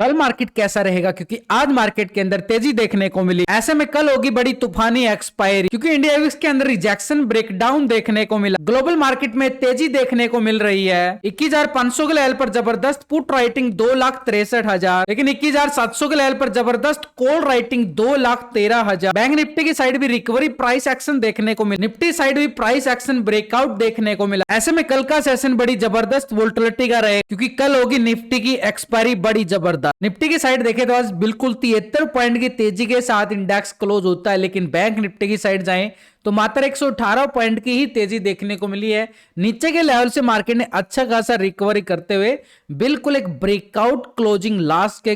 कल मार्केट कैसा रहेगा, क्योंकि आज मार्केट के अंदर तेजी देखने को मिली। ऐसे में कल होगी बड़ी तूफानी एक्सपायरी, क्योंकि इंडिया विक्स के अंदर रिजेक्शन ब्रेकडाउन देखने को मिला। ग्लोबल मार्केट में तेजी देखने को मिल रही है। 21,500 के लेवल पर जबरदस्त पुट राइटिंग 2,63,000, लेकिन 21,700 के लेवल पर जबरदस्त कॉल राइटिंग 2,13,000। बैंक निफ्टी की साइड भी रिकवरी प्राइस एक्शन देखने को मिला। निफ्टी साइड भी प्राइस एक्शन ब्रेकआउट देखने को मिला। ऐसे में कल का सेशन बड़ी जबरदस्त वोल्टिलिटी का रहे, क्योंकि कल होगी निफ्टी की एक्सपायरी बड़ी जबरदस्त। निफ्टी की साइड देखें तो आज बिल्कुल 73 पॉइंट की तेजी के साथ इंडेक्स क्लोज होता है, लेकिन बैंक निफ्टी की साइड जाएं तो मात्र 118 पॉइंट की ही तेजी देखने को मिली है। नीचे के लेवल से मार्केट ने अच्छा खासा रिकवरी करते हुए बिल्कुल एक ब्रेकआउट क्लोजिंग लास्ट के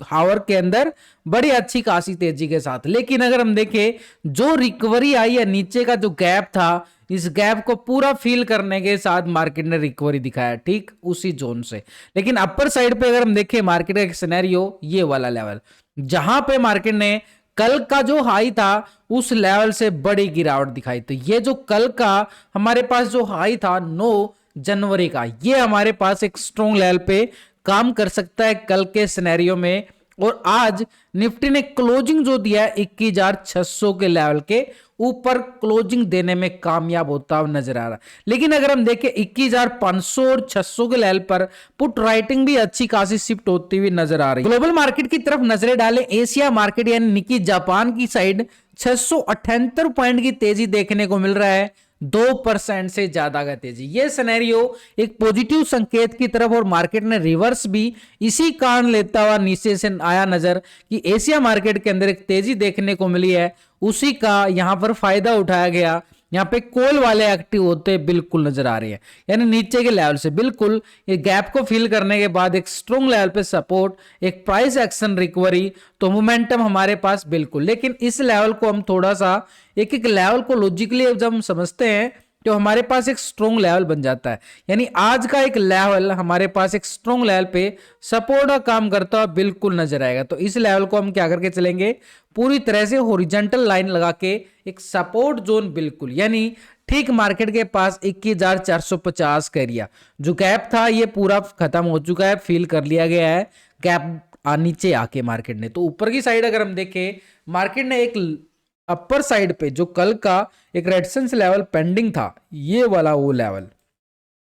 हावर के अंदर बड़ी अच्छी खासी तेजी के साथ। लेकिन अगर हम देखें जो रिकवरी आई है, नीचे का जो गैप था, इस गैप को पूरा फिल करने के साथ मार्केट ने रिकवरी दिखाया, ठीक उसी जोन से। लेकिन अपर साइड पे अगर हम देखें मार्केट का एक सिनेरियो, ये वाला लेवल जहां पे मार्केट ने कल का जो हाई था उस लेवल से बड़ी गिरावट दिखाई। तो ये जो कल का हमारे पास जो हाई था 9 जनवरी का, ये हमारे पास एक स्ट्रॉन्ग लेवल पे काम कर सकता है कल के सिनेरियो में। और आज निफ्टी ने क्लोजिंग जो दिया है 21,600 के लेवल के ऊपर क्लोजिंग देने में कामयाब होता हुआ नजर आ रहा है। लेकिन अगर हम देखें 21,500 और 600 के लेवल पर पुट राइटिंग भी अच्छी खासी शिफ्ट होती हुई नजर आ रही है। ग्लोबल मार्केट की तरफ नजरें डालें, एशिया मार्केट यानी निकी जापान की साइड 678 पॉइंट की तेजी देखने को मिल रहा है, 2% से ज्यादा का तेजी। ये सिनेरियो एक पॉजिटिव संकेत की तरफ, और मार्केट ने रिवर्स भी इसी कारण लेता हुआ नीचे से आया नजर कि एशिया मार्केट के अंदर एक तेजी देखने को मिली है, उसी का यहां पर फायदा उठाया गया। यहां पे कॉल वाले एक्टिव होते बिल्कुल नजर आ रहे हैं, यानी नीचे के लेवल से बिल्कुल ये गैप को फिल करने के बाद एक स्ट्रॉन्ग लेवल पे सपोर्ट, एक प्राइस एक्शन रिकवरी, तो मोमेंटम हमारे पास बिल्कुल। लेकिन इस लेवल को हम थोड़ा सा एक एक लेवल को लॉजिकली जब हम समझते हैं तो हमारे पास एक स्ट्रॉन्ग लेवल बन जाता है। यानी आज का एक लेवल हमारे पास एक स्ट्रॉन्ग लेवल पे सपोर्ट का काम करता हुआ बिल्कुल नजर आएगा। तो इस लेवल को हम क्या करके चलेंगे, पूरी तरह से हॉरिजॉन्टल लाइन लगा के एक सपोर्ट जोन बिल्कुल, यानी ठीक मार्केट के पास 21,450 का एरिया जो गैप था ये पूरा खत्म हो चुका है, फिल कर लिया गया है गैप नीचे आके मार्केट ने। तो ऊपर की साइड अगर हम देखें, मार्केट ने एक अपर साइड पे जो कल का एक रेजिस्टेंस लेवल पेंडिंग था, ये वाला वो लेवल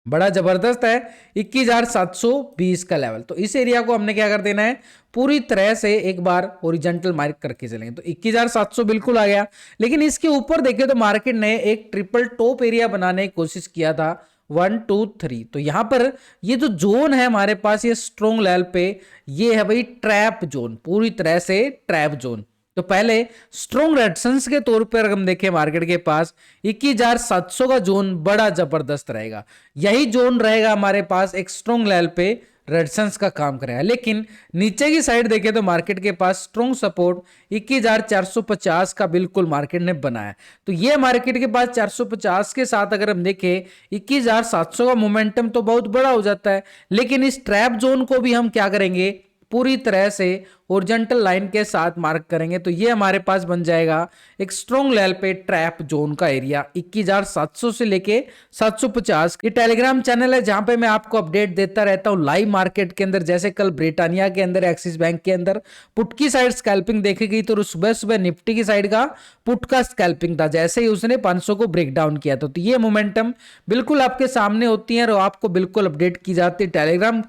बड़ा जबरदस्त है 21,720 का लेवल। तो इस एरिया को हमने क्या कर देना है, पूरी तरह से एक बार ओरिजेंटल मार्क करके चलेंगे। तो 21,700 बिल्कुल आ गया, लेकिन इसके ऊपर देखिए तो मार्केट ने एक ट्रिपल टॉप एरिया बनाने की कोशिश किया था 1 2 3। तो यहां पर ये जो जोन है हमारे पास ये स्ट्रॉन्ग लेवल पे, ये है भाई ट्रैप जोन, पूरी तरह से ट्रैप जोन। तो पहले स्ट्रॉन्ग रेजिस्टेंस के तौर पर अगर हम देखें मार्केट के पास 21,700 का जोन बड़ा जबरदस्त रहेगा, यही जोन रहेगा हमारे पास एक स्ट्रॉन्ग लेवल पे रेजिस्टेंस का काम करेगा। लेकिन नीचे की साइड देखें तो मार्केट के पास स्ट्रॉन्ग सपोर्ट 21,450 का बिल्कुल मार्केट ने बनाया। तो ये मार्केट के पास 450 के साथ अगर हम देखें 21,700 का मोमेंटम तो बहुत बड़ा हो जाता है। लेकिन इस ट्रैप जोन को भी हम क्या करेंगे, पूरी तरह से हॉरिजॉन्टल लाइन के साथ मार्क करेंगे। तो ये हमारे पास बन जाएगा एक स्ट्रॉन्ग लेवल पे ट्रैप जोन का एरिया 21,700 से लेके 750। ये टेलीग्राम चैनल है जहां पे मैं आपको अपडेट देता रहता हूं लाइव मार्केट के अंदर। जैसे कल ब्रिटानिया के अंदर एक्सिस बैंक के अंदर पुट की साइड स्कैल्पिंग देखी गई, तो सुबह सुबह निफ्टी की साइड का पुट का स्कैल्पिंग था, जैसे ही उसने 500 को ब्रेक डाउन किया था। तो ये मोमेंटम बिल्कुल आपके सामने होती है और आपको बिल्कुल अपडेट की जाती है। टेलीग्राम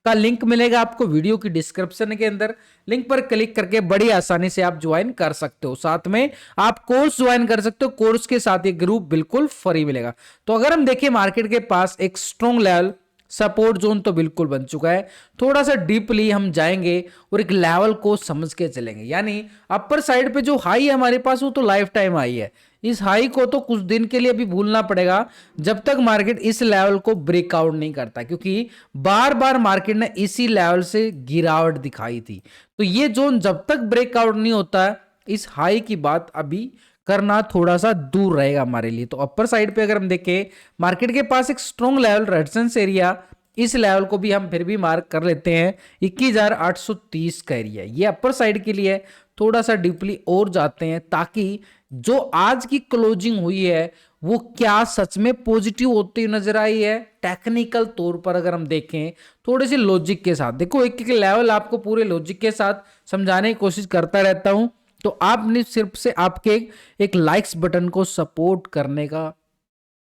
का लिंक मिलेगा आपको वीडियो की डिस्क्रिप्शन के अंदर, लिंक पर क्लिक करके बड़ी आसानी से आप ज्वाइन कर सकते हो। साथ में आप कोर्स ज्वाइन कर सकते हो, कोर्स के साथ ये ग्रुप बिल्कुल फ्री मिलेगा। तो अगर हम देखें मार्केट के पास एक स्ट्रॉन्ग लेवल सपोर्ट जोन तो बिल्कुल बन चुका है, थोड़ा सा डीपली हम जाएंगे और एक लेवल को समझ के चलेंगे। यानी अपर साइड पे जो हाई है हमारे पास वो तो लाइफ टाइम हाई है, इस हाई को तो कुछ दिन के लिए भी भूलना पड़ेगा जब तक मार्केट इस लेवल को ब्रेकआउट नहीं करता, क्योंकि बार बार मार्केट ने इसी लेवल से गिरावट दिखाई थी। तो ये जोन जब तक ब्रेकआउट नहीं होता है, इस हाई की बात अभी करना थोड़ा सा दूर रहेगा हमारे लिए। तो अपर साइड पे अगर हम देखें मार्केट के पास एक स्ट्रॉन्ग लेवल रेजिस्टेंस एरिया, इस लेवल को भी हम फिर भी मार्क कर लेते हैं 21,830 का एरिया, ये अपर साइड के लिए। थोड़ा सा डीपली और जाते हैं, ताकि जो आज की क्लोजिंग हुई है वो क्या सच में पॉजिटिव होती नजर आई है। टेक्निकल तौर पर अगर हम देखें थोड़े से लॉजिक के साथ, देखो एक एक लेवल आपको पूरे लॉजिक के साथ समझाने की कोशिश करता रहता हूं, तो आपने सिर्फ से आपके एक लाइक्स बटन को सपोर्ट करने का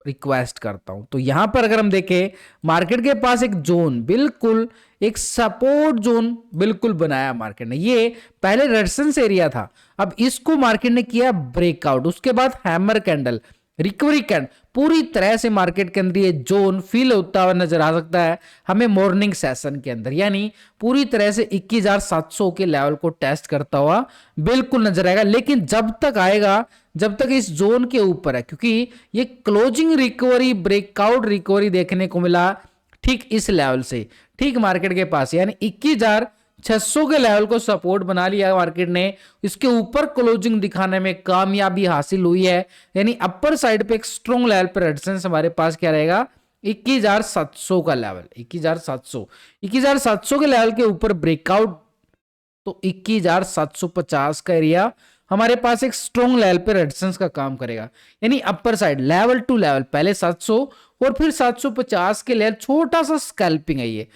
रिक्वेस्ट करता हूं। तो यहां पर अगर हम देखें मार्केट के पास एक जोन, बिल्कुल एक सपोर्ट जोन बिल्कुल बनाया मार्केट ने। ये पहले रेजिस्टेंस एरिया था, अब इसको मार्केट ने किया ब्रेकआउट, उसके बाद हैमर कैंडल, रिकवरी कैंडल, पूरी तरह से मार्केट के अंदर ये जोन फील होता हुआ नजर आ सकता है हमें मॉर्निंग सेशन के अंदर, यानी पूरी तरह से 21,700 के लेवल को टेस्ट करता हुआ बिल्कुल नजर आएगा। लेकिन जब तक आएगा जब तक इस जोन के ऊपर है, क्योंकि ये क्लोजिंग रिकवरी, ब्रेकआउट रिकवरी देखने को मिला ठीक इस लेवल से, ठीक मार्केट के पास, यानी 21,600 के लेवल को सपोर्ट बना लिया मार्केट ने, इसके ऊपर क्लोजिंग दिखाने में कामयाबी हासिल हुई है। यानी अपर साइड पे एक स्ट्रॉन्ग लेवल पर रेजिस्टेंस हमारे पास क्या रहेगा, 21,700 का लेवल, 21,700 के लेवल के ऊपर ब्रेकआउट, तो 21,750 का एरिया हमारे पास एक स्ट्रॉन्ग लेवल पे रेजिस्टेंस का काम करेगा। यानी upper side level to level, पहले 700 और फिर 750 के लेवल, छोटा सा स्कैल्पिंग है ये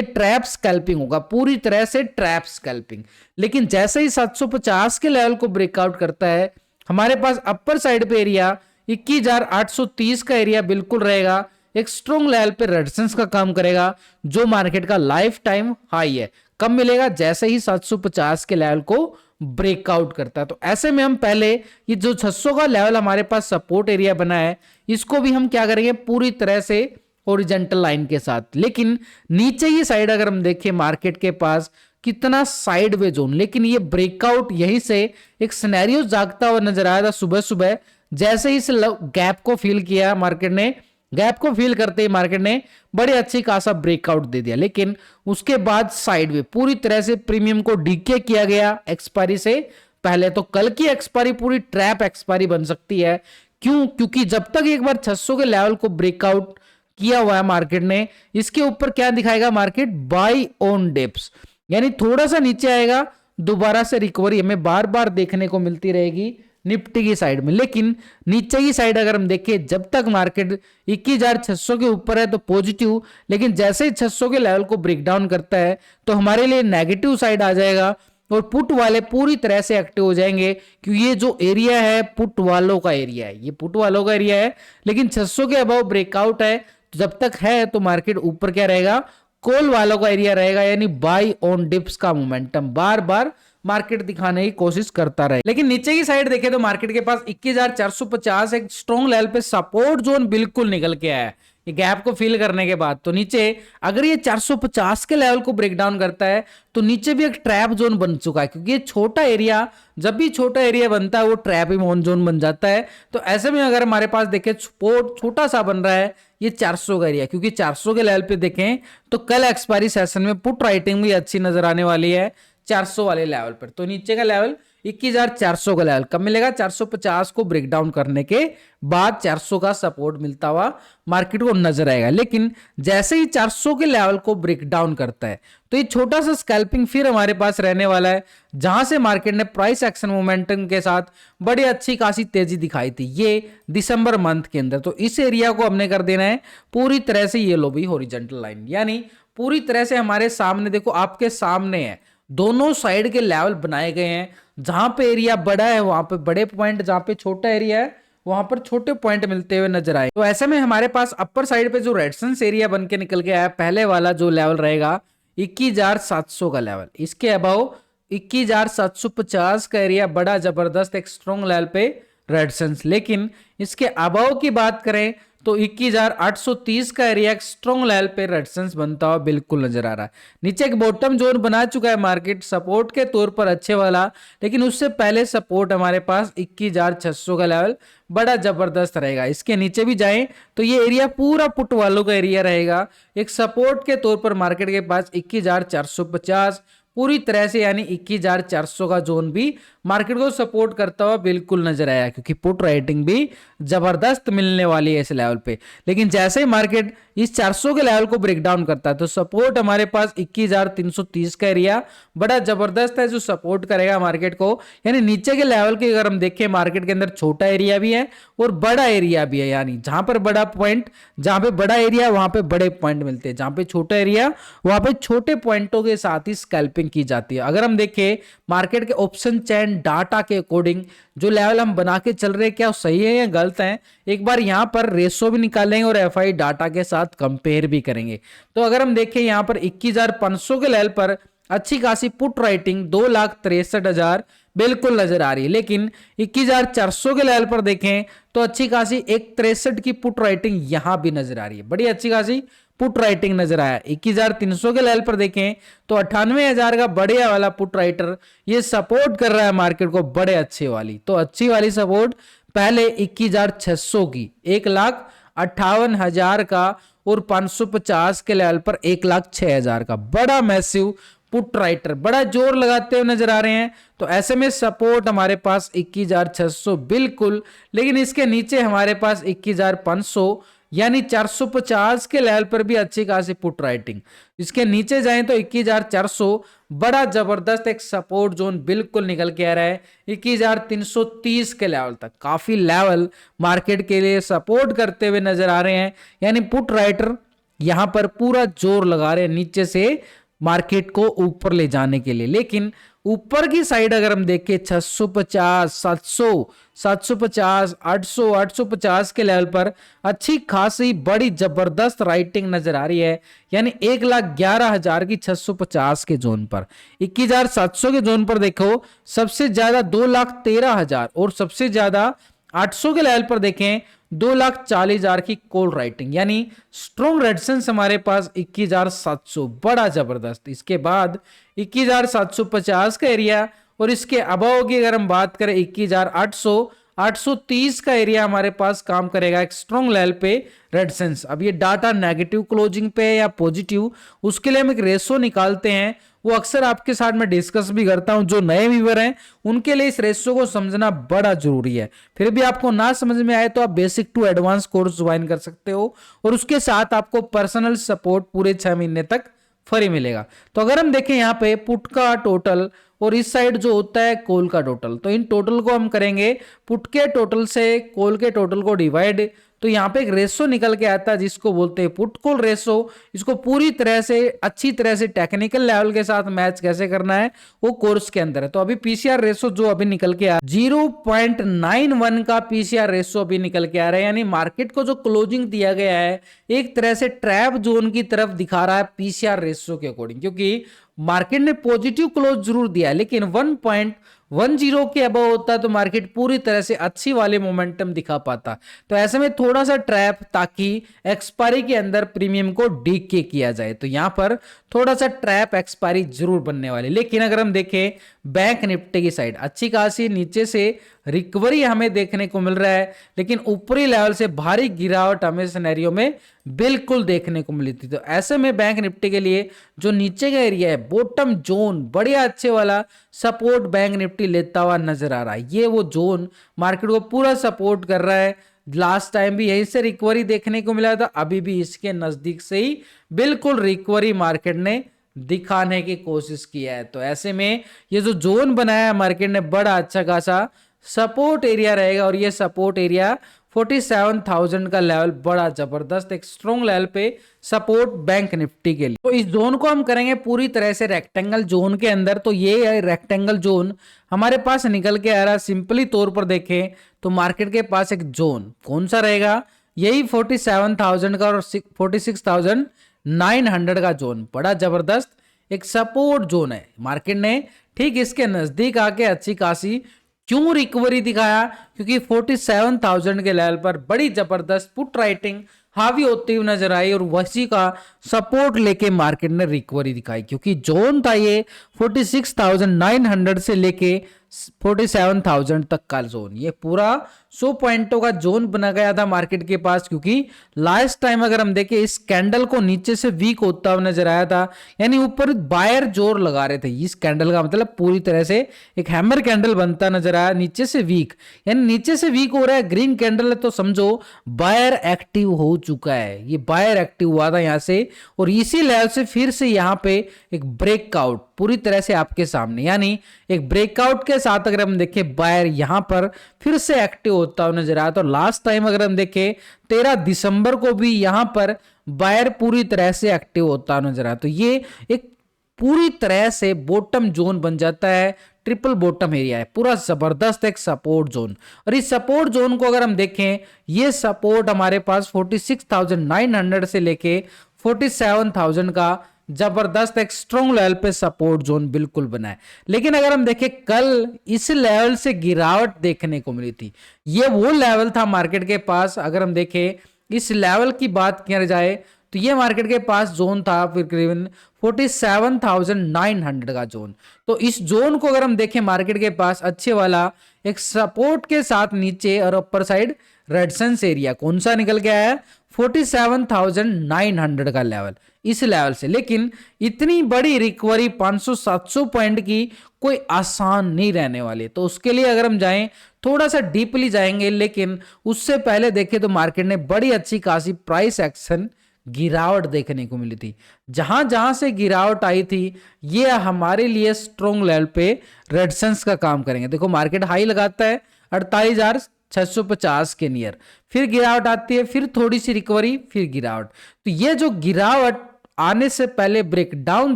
ट्रैप स्कैल्पिंग होगा, पूरी तरह से ट्रैप स्कैल्पिंग। लेकिन जैसे ही 750 के लेवल को ब्रेकआउट करता है हमारे पास अपर साइड पे एरिया 21,830 का एरिया बिल्कुल रहेगा, एक स्ट्रॉन्ग लेवल पे रेजिस्टेंस का काम करेगा, जो मार्केट का लाइफ टाइम हाई है। कब मिलेगा, जैसे ही 750 के लेवल को ब्रेकआउट करता है। तो ऐसे में हम पहले ये जो 600 का लेवल हमारे पास सपोर्ट एरिया बना है, इसको भी हम क्या करेंगे पूरी तरह से हॉरिजॉन्टल लाइन के साथ। लेकिन नीचे ये साइड अगर हम देखें मार्केट के पास कितना साइडवे जोन, लेकिन ये ब्रेकआउट यहीं से एक सिनेरियो जागता हुआ नजर आया था सुबह सुबह, जैसे ही इस गैप को फील किया मार्केट ने, गैप को फील करते ही मार्केट ने बड़े अच्छी खासा ब्रेकआउट दे दिया। लेकिन उसके बाद साइडवे पूरी तरह से प्रीमियम को डीके किया गया एक्सपायरी से पहले। तो कल की एक्सपायरी पूरी ट्रैप एक्सपायरी बन सकती है। क्यों, क्योंकि जब तक एक बार 600 के लेवल को ब्रेकआउट किया हुआ है मार्केट ने, इसके ऊपर क्या दिखाएगा मार्केट, बाई ऑन डिप्स, यानी थोड़ा सा नीचे आएगा, दोबारा से रिकवरी हमें बार बार देखने को मिलती रहेगी निफ्टी की साइड में। लेकिन नीचे की साइड अगर हम देखें, जब तक मार्केट 21,600 के ऊपर है तो पॉजिटिव, लेकिन जैसे ही 600 के लेवल को ब्रेक डाउन करता है तो हमारे लिए नेगेटिव साइड आ जाएगा और पुट वाले पूरी तरह से एक्टिव हो जाएंगे, क्योंकि ये जो एरिया है पुट वालों का एरिया है, ये पुट वालों का एरिया है। लेकिन 600 के अबव ब्रेकआउट है, तो जब तक है तो मार्केट ऊपर क्या रहेगा, कॉल वालों का एरिया रहेगा, यानी बाई ऑन डिप्स का मोमेंटम बार बार मार्केट दिखाने की कोशिश करता रहे। लेकिन नीचे की साइड देखें तो मार्केट के पास 21,450 एक स्ट्रॉन्ग लेवल पे सपोर्ट जोन बिल्कुल निकल के आया है ये गैप को फिल करने के बाद। तो नीचे अगर ये 450 के लेवल को ब्रेक डाउन करता है तो नीचे भी एक ट्रैप जोन बन चुका है, क्योंकि ये छोटा एरिया, जब भी छोटा एरिया बनता है वो ट्रैप ही जोन बन जाता है। तो ऐसे में अगर हमारे पास देखें सपोर्ट छोटा सा बन रहा है ये 400 का एरिया, क्योंकि 400 के लेवल पे देखें तो कल एक्सपायरी सेशन में पुट राइटिंग भी अच्छी नजर आने वाली है 400 वाले लेवल पर। तो नीचे का लेवल 21,400 का लेवल कब मिलेगा, 450 को ब्रेक डाउन करने के बाद 400 का सपोर्ट मिलता हुआ मार्केट को नजर आएगा। लेकिन जैसे ही 400 के लेवल को ब्रेक डाउन करता है तो ये छोटा सा स्कैल्पिंग फिर हमारे पास रहने वाला है, जहां से मार्केट ने प्राइस एक्शन मोमेंटम के साथ बड़ी अच्छी खासी तेजी दिखाई थी ये दिसंबर मंथ के अंदर। तो इस एरिया को हमने कर देना है पूरी तरह से ये लो भी हॉरिजॉन्टल लाइन, यानी पूरी तरह से हमारे सामने, देखो आपके सामने है, दोनों साइड के लेवल बनाए गए हैं। जहां पे एरिया बड़ा है वहां पे बड़े पॉइंट, जहां पे छोटा एरिया है वहां पर छोटे पॉइंट मिलते हुए नजर आए। तो ऐसे में हमारे पास अपर साइड पे जो रेजिस्टेंस एरिया बन के निकल के आया, पहले वाला जो लेवल रहेगा 21,700 का लेवल, इसके अबाउ 21,750 का एरिया बड़ा जबरदस्त एक स्ट्रॉन्ग लेवल पे रेजिस्टेंस। लेकिन इसके अबाउ की बात करें तो 21,830 का एरिया एक स्ट्रॉन्ग लेवल पे रेजिस्टेंस बनता हुआ बिल्कुल नजर आ रहा है। नीचे एक बॉटम जोन बना चुका है मार्केट सपोर्ट के तौर पर अच्छे वाला, लेकिन उससे पहले सपोर्ट हमारे पास 21,600 का लेवल बड़ा जबरदस्त रहेगा। इसके नीचे भी जाएं तो ये एरिया पूरा पुट वालों का एरिया रहेगा, एक सपोर्ट के तौर पर मार्केट के पास 21,450 पूरी तरह से, यानी 21,400 का जोन भी मार्केट को सपोर्ट करता हुआ बिल्कुल नजर आया, क्योंकि पुट राइटिंग भी जबरदस्त मिलने वाली है इस लेवल पे। लेकिन जैसे ही मार्केट इस 400 के लेवल को ब्रेक डाउन करता है। तो सपोर्ट हमारे पास 21,330 का एरिया बड़ा जबरदस्त है जो सपोर्ट करेगा मार्केट को। यानी नीचे के लेवल के अगर हम देखें मार्केट के अंदर छोटा एरिया भी है और बड़ा एरिया भी है, यानी जहां पर बड़ा पॉइंट, जहां पे बड़ा एरिया वहां पे बड़े पॉइंट मिलते हैं, जहां पे छोटा एरिया वहां पे छोटे पॉइंटों के साथ ही स्कैल्पिंग की जाती है। अगर हम देखें मार्केट के ऑप्शन चैन डाटा के अकॉर्डिंग जो लेवल हम बना के चल रहे हैं क्या सही है या गलत है, एक बार यहां पर रेशो भी निकालेंगे और एफआई डाटा के साथ कंपेयर भी करेंगे। तो अगर हम देखें यहां पर 21,500 के लेवल पर अच्छी खासी पुट राइटिंग 2,63,000 बिल्कुल नजर आ रही है, लेकिन 21,400 के लेवल पर देखें तो अच्छी खासी 1,63 की पुट राइटिंग यहां भी नजर आ रही है, बड़ी अच्छी खासी पुट राइटिंग नजर आया। 21,300 के लेवल पर देखें तो 98,000 का बढ़िया वाला पुट राइटर ये सपोर्ट कर रहा है मार्केट को, बड़े अच्छे वाली। तो अच्छी वाली सपोर्ट पहले 21,600 की 1,58,000 का और 550 के लेवल पर 1,06,000 का बड़ा मैसिव पुट राइटर बड़ा जोर लगाते हुए नजर आ रहे हैं। तो ऐसे में सपोर्ट हमारे पास 21,600 बिल्कुल, लेकिन इसके नीचे हमारे पास 21,500 यानी 450 के लेवल पर भी अच्छी खासी पुट राइटिंग। इसके नीचे जाएं तो 21,400 बड़ा जबरदस्त एक सपोर्ट जोन बिल्कुल निकल के आ रहा है। 21,330 के लेवल तक काफी लेवल मार्केट के लिए सपोर्ट करते हुए नजर आ रहे हैं, यानी पुट राइटर यहां पर पूरा जोर लगा रहे हैं नीचे से मार्केट को ऊपर ले जाने के लिए। लेकिन ऊपर की साइड अगर हम देखें 650, 700, 750, 800, 850 के लेवल पर अच्छी खासी बड़ी जबरदस्त राइटिंग नजर आ रही है, यानी 1,11,000 की 650 के जोन पर। 21,700 के जोन पर देखो सबसे ज्यादा 2,13,000 और सबसे ज्यादा 800 के लेवल पर देखें 2,40,000 की कॉल राइटिंग, यानी स्ट्रॉन्ग रेजिस्टेंस हमारे पास 21,700 बड़ा जबरदस्त। इसके बाद 21,750 का एरिया और इसके अबव की अगर हम बात करें 21,800, 830 का एरिया हमारे पास काम करेगा एक स्ट्रॉन्ग लेवल पे रेजिस्टेंस। अब ये डाटा नेगेटिव क्लोजिंग पे या पॉजिटिव, उसके लिए हम एक रेशो निकालते हैं, वो अक्सर आपके साथ में डिस्कस भी करता हूं। जो नए व्यूअर हैं उनके लिए इस रेशो को समझना बड़ा जरूरी है। फिर भी आपको ना समझ में आए तो आप basic to advance course join कर सकते हो और उसके साथ आपको पर्सनल सपोर्ट पूरे 6 महीने तक फ्री मिलेगा। तो अगर हम देखें यहाँ पे पुट का टोटल और इस साइड जो होता है कॉल का टोटल, तो इन टोटल को हम करेंगे पुट के टोटल से कॉल के टोटल को डिवाइड, तो यहाँ पे एक रेशो निकल के आता है जिसको बोलते हैं पुट कॉल रेशो। इसको पूरी तरह से अच्छी तरह से टेक्निकल लेवल के साथ मैच कैसे करना है वो कोर्स के अंदर है। तो अभी पीसीआर रेशो जो अभी निकल के आ 0.91 का पीसीआर रेशो अभी निकल के आ रहा है, यानी मार्केट को जो क्लोजिंग दिया गया है एक तरह से ट्रैप जोन की तरफ दिखा रहा है पीसीआर रेशो के अकॉर्डिंग, क्योंकि मार्केट ने पॉजिटिव क्लोज जरूर दिया लेकिन 1.10 के अबव होता तो मार्केट पूरी तरह से अच्छी वाले मोमेंटम दिखा पाता। तो ऐसे में थोड़ा सा ट्रैप ताकि एक्सपायरी के अंदर प्रीमियम को डीके किया जाए, तो यहां पर थोड़ा सा ट्रैप एक्सपायरी जरूर बनने वाली। लेकिन अगर हम देखें बैंक निफ्टी की साइड अच्छी खासी नीचे से रिकवरी हमें देखने को मिल रहा है, लेकिन ऊपरी लेवल से भारी गिरावट हमें सिनेरियो में बिल्कुल देखने को मिली थी। तो ऐसे में बैंक निफ्टी के लिए जो नीचे का एरिया है बॉटम जोन बढ़िया अच्छे वाला सपोर्ट बैंक निफ्टी लेता हुआ नजर आ रहा है। ये वो जोन मार्केट को पूरा सपोर्ट कर रहा है। लास्ट टाइम भी यहीं से रिकवरी देखने को मिला था, अभी भी इसके नजदीक से ही बिल्कुल रिकवरी मार्केट ने दिखाने की कोशिश किया है। तो ऐसे में ये जो जोन बनाया मार्केट ने बड़ा अच्छा खासा सपोर्ट एरिया रहेगा और ये सपोर्ट एरिया 47,000 का लेवल बड़ा जबरदस्त एक स्ट्रॉन्ग लेवल पे सपोर्ट बैंक निफ्टी के लिए। तो इस जोन को हम करेंगे पूरी तरह से रेक्टेंगल जोन के अंदर। तो ये है रेक्टेंगल जोन हमारे पास निकल के आ रहा है। सिंपली तौर पर देखें तो मार्केट के पास एक जोन कौन सा रहेगा, यही 47,000 का और 46,900 का जोन बड़ा जबरदस्त एक सपोर्ट जोन है। मार्केट ने ठीक इसके नजदीक आके अच्छी खासी क्यों रिकवरी दिखाया, क्योंकि 47,000 के लेवल पर बड़ी जबरदस्त पुट राइटिंग हावी होती हुई नजर आई और वही का सपोर्ट लेके मार्केट ने रिकवरी दिखाई, क्योंकि जोन था ये 46,900 से लेके 47,000 तक का जोन, ये पूरा 100 पॉइंटों का जोन बना गया था मार्केट के पास, क्योंकि लास्ट टाइम अगर हम देखें इस कैंडल को नीचे से वीक होता हुआ नजर आया था, यानी ऊपर बायर जोर लगा रहे थे। इस कैंडल का मतलब पूरी तरह से एक हैमर कैंडल बनता नजर आया, नीचे से वीक, यानी नीचे से वीक हो रहा है, ग्रीन कैंडल है, तो समझो बायर एक्टिव हो चुका है। ये बायर एक्टिव हुआ था यहां से, और इसी लेवल से फिर से यहां पे एक ब्रेकआउट पूरी तरह से आपके सामने, यानी एक ब्रेकआउट के साथ अगर हम देखें बायर यहां पर फिर से एक्टिव होता हुआ नजर आया। तो लास्ट टाइम अगर हम देखें 13 दिसंबर को भी यहां पर बायर पूरी तरह से एक्टिव होता हुआ नजर आया। तो ये एक पूरी तरह से बॉटम जोन बन जाता है, ट्रिपल बॉटम एरिया है, पूरा जबरदस्त एक सपोर्ट जोन। और इस सपोर्ट जोन को अगर हम देखें, ये सपोर्ट हमारे पास 46,900 से लेके 47,000 का जबरदस्त एक स्ट्रॉन्ग लेवल पे सपोर्ट जोन बिल्कुल बना है। लेकिन अगर हम देखें कल इस लेवल से गिरावट देखने को मिली थी, ये वो लेवल था मार्केट के पास। अगर हम देखें इस लेवल की बात किया जाए तो ये मार्केट के पास जोन था फिर करीबन 47,900 का जोन। तो इस जोन को अगर हम देखें मार्केट के पास अच्छे वाला एक सपोर्ट के साथ नीचे और ऊपर साइड रेजिस्टेंस एरिया कौन सा निकल के आया है, 47,900 का लेवल, इस लेवल से। लेकिन इतनी बड़ी रिकवरी 500-700 पॉइंट की कोई आसान नहीं रहने वाली, तो उसके लिए अगर हम जाएं थोड़ा सा डीपली जाएंगे, लेकिन उससे पहले देखें तो मार्केट ने बड़ी अच्छी खासी प्राइस एक्शन गिरावट देखने को मिली थी। जहां जहां से गिरावट आई थी ये हमारे लिए स्ट्रॉन्ग लेवल पे रेजिस्टेंस का काम करेंगे। देखो मार्केट हाई लगाता है 48,650 के नियर, फिर गिरावट आती है, फिर थोड़ी सी रिकवरी, फिर गिरावट। तो ये जो गिरावट आने से पहले ब्रेकडाउन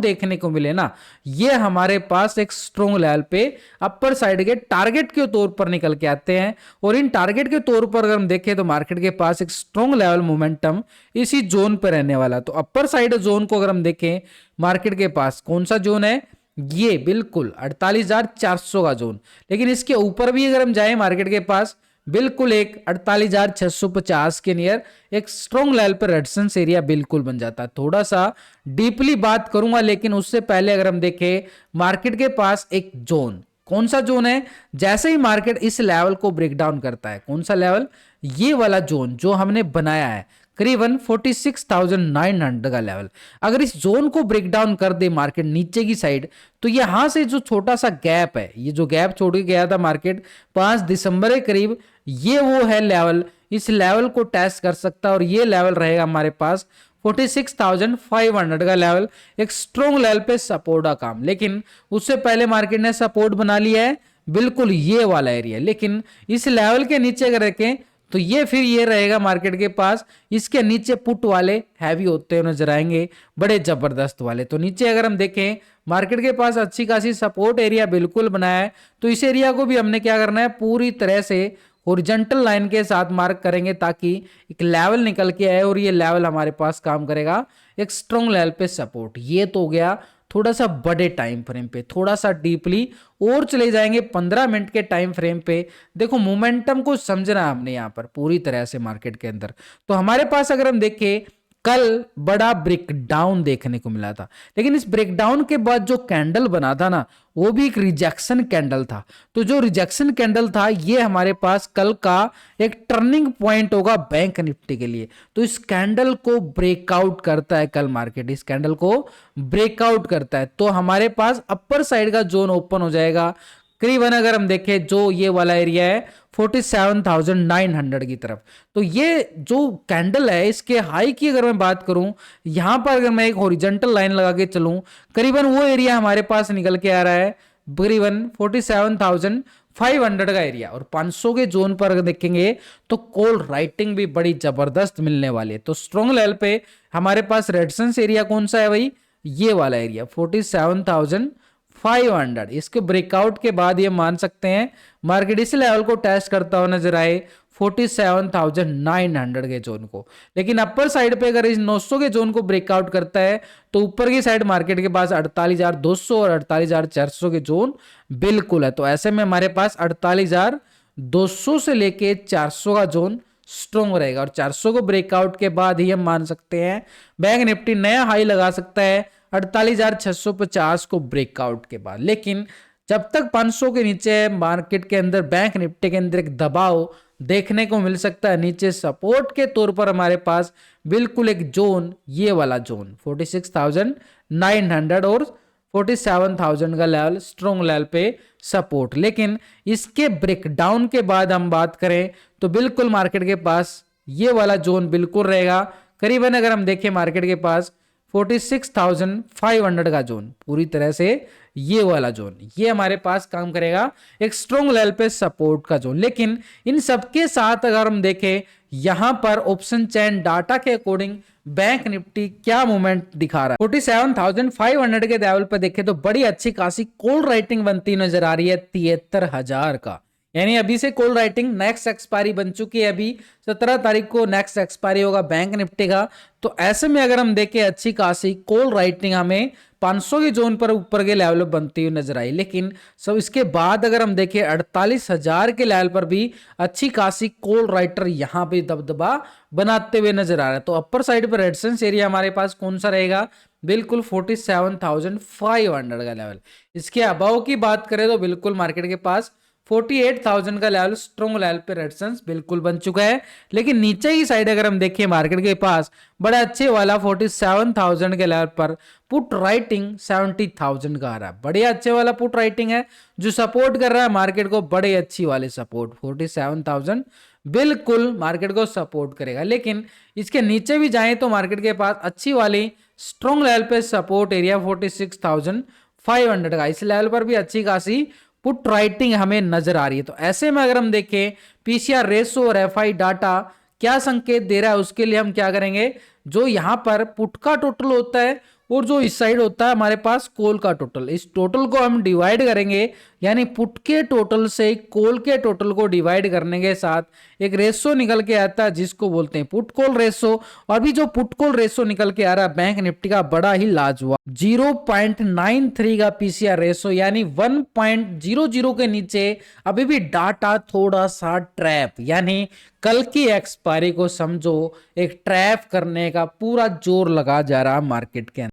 देखने को मिले ना, ये हमारे पास एक स्ट्रॉन्ग लेवल पे अपर साइड के टारगेट के तौर पर निकल के आते हैं। और इन टारगेट के तौर पर अगर हम देखें तो मार्केट के पास एक स्ट्रॉन्ग लेवल मोमेंटम इसी जोन पर रहने वाला। तो अपर साइड जोन को अगर हम देखें मार्केट के पास कौन सा जोन है, ये बिल्कुल 48,400 का जोन। लेकिन इसके ऊपर भी अगर हम जाएं मार्केट के पास बिल्कुल एक 48,650 के नियर एक स्ट्रॉन्ग लेवल पर रेजिस्टेंस एरिया बिल्कुल बन जाता है। थोड़ा सा डीपली बात करूंगा, लेकिन उससे पहले अगर हम देखें मार्केट के पास एक जोन, कौन सा जोन है, जैसे ही मार्केट इस लेवल को ब्रेक डाउन करता है, कौन सा लेवल, ये वाला जोन जो हमने बनाया है करीबन 46,900 का लेवल, अगर इस जोन को ब्रेक डाउन कर दे मार्केट नीचे की साइड, तो यहां से जो छोटा सा गैप है, ये जो गैप छोड़ के गया था मार्केट 5 दिसंबर के करीब, ये वो है लेवल, इस लेवल को टेस्ट कर सकता है। और ये लेवल रहेगा हमारे पास 46,500 का लेवल, एक स्ट्रॉन्ग लेवल पे सपोर्ट का काम। लेकिन उससे पहले मार्केट ने सपोर्ट बना लिया है बिल्कुल ये वाला एरिया, लेकिन इस लेवल के नीचे अगर रखें तो ये फिर ये रहेगा मार्केट के पास, इसके नीचे पुट वाले हैवी होते हुए नजर आएंगे, बड़े जबरदस्त वाले। तो नीचे अगर हम देखें मार्केट के पास अच्छी खासी सपोर्ट एरिया बिल्कुल बनाया है, तो इस एरिया को भी हमने क्या करना है, पूरी तरह से हॉरिजॉन्टल लाइन के साथ मार्क करेंगे ताकि एक लेवल निकल के आए, और ये लेवल हमारे पास काम करेगा एक स्ट्रॉन्ग लेवल पे सपोर्ट। ये तो हो गया थोड़ा सा बड़े टाइम फ्रेम पे, थोड़ा सा डीपली और चले जाएंगे 15 मिनट के टाइम फ्रेम पे। देखो मोमेंटम को समझना हमने यहाँ पर पूरी तरह से मार्केट के अंदर। तो हमारे पास अगर हम देखें कल बड़ा ब्रेकडाउन देखने को मिला था, लेकिन इस ब्रेकडाउन के बाद जो कैंडल बना था ना, वो भी एक रिजेक्शन कैंडल था। तो जो रिजेक्शन कैंडल था ये हमारे पास कल का एक टर्निंग पॉइंट होगा बैंक निफ्टी के लिए। तो इस कैंडल को ब्रेकआउट करता है कल मार्केट, इस कैंडल को ब्रेकआउट करता है तो हमारे पास अपर साइड का जोन ओपन हो जाएगा करीबन, अगर हम देखें जो ये वाला एरिया है 47,900 की तरफ। तो ये जो कैंडल है इसके हाई की अगर मैं बात करूं, यहां पर अगर मैं एक हॉरिजॉन्टल लाइन लगा के चलूं, करीबन वो एरिया हमारे पास निकल के आ रहा है करीबन 47,500 का एरिया। और 500 के जोन पर अगर देखेंगे तो कॉल राइटिंग भी बड़ी जबरदस्त मिलने वाली है। तो स्ट्रॉन्ग लेवल पे हमारे पास रेजिस्टेंस एरिया कौन सा है भाई, ये वाला एरिया 47,500। इसके ब्रेकआउट के बाद ये मान सकते हैं मार्केट इस लेवल को टेस्ट करता हुआ नजर आए 47,900 के जोन को। लेकिन अपर साइड पे अगर इस 900 के जोन को ब्रेकआउट करता है तो ऊपर की साइड मार्केट के पास 48,200 और 48,400 के जोन बिल्कुल है। तो ऐसे में हमारे पास 48,200 से लेके 400 का जोन स्ट्रॉन्ग रहेगा, और 400 को ब्रेकआउट के बाद ही हम मान सकते हैं बैंक निफ्टी नया हाई लगा सकता है 48,650 को ब्रेकआउट के बाद। लेकिन जब तक 500 के नीचे मार्केट के अंदर बैंक निफ्टी के अंदर एक दबाव देखने को मिल सकता है। नीचे सपोर्ट के तौर पर हमारे पास बिल्कुल एक जोन, ये वाला जोन 46,900 और 47,000 का लेवल, स्ट्रॉन्ग लेवल पे सपोर्ट। लेकिन इसके ब्रेकडाउन के बाद हम बात करें तो बिल्कुल मार्केट के पास ये वाला जोन बिल्कुल रहेगा। करीबन अगर हम देखें मार्केट के पास 46,500 का जोन, पूरी तरह से ये वाला जोन, ये हमारे पास काम करेगा एक स्ट्रॉन्ग लेवल पे सपोर्ट का जोन। लेकिन इन सबके साथ अगर हम देखें यहां पर ऑप्शन चेन डाटा के अकॉर्डिंग बैंक निफ्टी क्या मूवमेंट दिखा रहा है। 47,500 के लेवल पर देखें तो बड़ी अच्छी खासी कॉल राइटिंग बनती नजर आ रही है 73,000 का, यानी अभी से कॉल राइटिंग नेक्स्ट एक्सपायरी बन चुकी है। अभी 17 तारीख को नेक्स्ट एक्सपायरी होगा बैंक निफ्टी का। तो ऐसे में अगर हम देखें अच्छी खासी कॉल राइटिंग हमें 500 के जोन पर ऊपर के लेवल पर बनती हुई नजर आई। लेकिन सब इसके बाद अगर हम देखें 48,000 के लेवल पर भी अच्छी खासी कॉल राइटर यहां पे दबदबा बनाते हुए नजर आ रहा है। तो अपर साइड पर रेजिस्टेंस एरिया हमारे पास कौन सा रहेगा, बिल्कुल 47,500 का लेवल। इसके अभाव की बात करें तो बिल्कुल मार्केट के पास 48,000 का लेवल, स्ट्रॉन्ग लेवल पे रेजिस्टेंस बिल्कुल बन चुका है। लेकिन नीचे की साइड अगर हम देखें मार्केट के पास बड़ा अच्छे वाला 47,000 के लेवल पर पुट राइटिंग 70,000 का आ रहा है। बड़े अच्छे वाला पुट राइटिंग है जो सपोर्ट कर रहा है मार्केट को, बड़े अच्छी वाले सपोर्ट 47,000 बिल्कुल मार्केट को सपोर्ट करेगा। लेकिन इसके नीचे भी जाएं तो मार्केट के पास अच्छी वाली स्ट्रॉन्ग लेवल पे सपोर्ट एरिया 46,500 का, इस लेवल पर भी अच्छी खासी पुट राइटिंग हमें नजर आ रही है। तो ऐसे में अगर हम देखें पीसीआर रेशो और एफआई डाटा क्या संकेत दे रहा है, उसके लिए हम क्या करेंगे, जो यहां पर पुट का टोटल होता है और जो इस साइड होता है हमारे पास कॉल का टोटल, इस टोटल को हम डिवाइड करेंगे, यानी पुट के टोटल से कॉल के टोटल को डिवाइड करने के साथ एक रेशो निकल के आता है जिसको बोलते हैं पुट कॉल रेशो। और अभी जो पुट कॉल रेशो निकल के आ रहा है बैंक निफ्टी का बड़ा ही लाजवाब 0.93 का पीसीआर रेशो, यानी 1.00 के नीचे अभी भी डाटा थोड़ा सा ट्रैप, यानी कल की एक्सपायरी को समझो एक ट्रैप करने का पूरा जोर लगा जा रहा है मार्केट के अंदर।